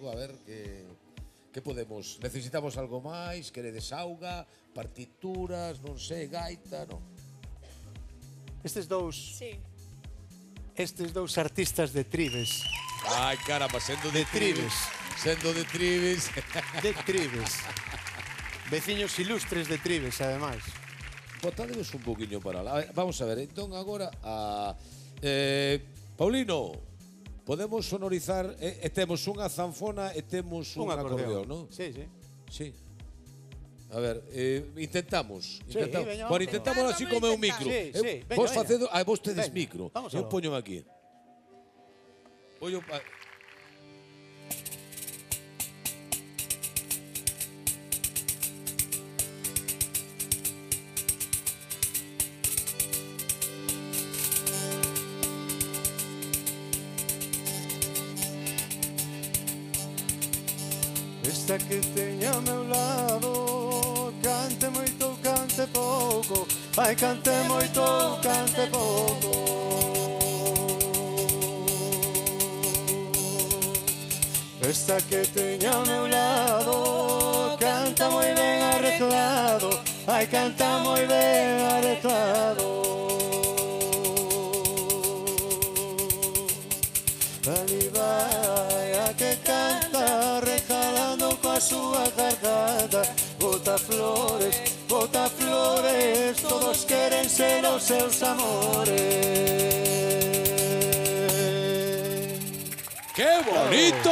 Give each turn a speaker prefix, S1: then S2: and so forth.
S1: algo, a ver, que podemos... Necesitamos algo máis, queredes auga, partituras, non sei, gaita, non?
S2: Estes dous
S3: Sí.
S2: artistas de Tribes.
S1: Ai, caramba, sendo de
S2: Tribes.
S1: Sendo de Tribes.
S2: De Tribes. Veciños ilustres de Tribes, ademais.
S1: Botádemos un poquinho para lá. A ver, vamos a ver, entón agora a... Paulino, podemos sonorizar... temos unha zanfona e temos un acordeón, non?
S2: Sí, sí.
S1: Sí. A ver, intentamos.
S2: Sí, veña,
S1: Bueno,
S2: vamos.
S1: intentamos así como é un micro.
S2: Sí, sí, veña,
S1: Vos
S2: veña.
S1: facedo... vos tedes
S2: Veña,
S1: micro.
S2: vamos
S1: Eu
S2: aló.
S1: poño aquí. Poño...
S2: Esta que teña ao meu lado, cante moito, cante pouco. Ai, cante moito, cante pouco. Esta que teña ao meu lado, canta moi ben arreglado. Ai, canta moi ben arreglado. Ali vai a que canta, regalando coa súa garganta. Bota flores, todos queren ser os seus amores.
S1: ¡Qué bonito!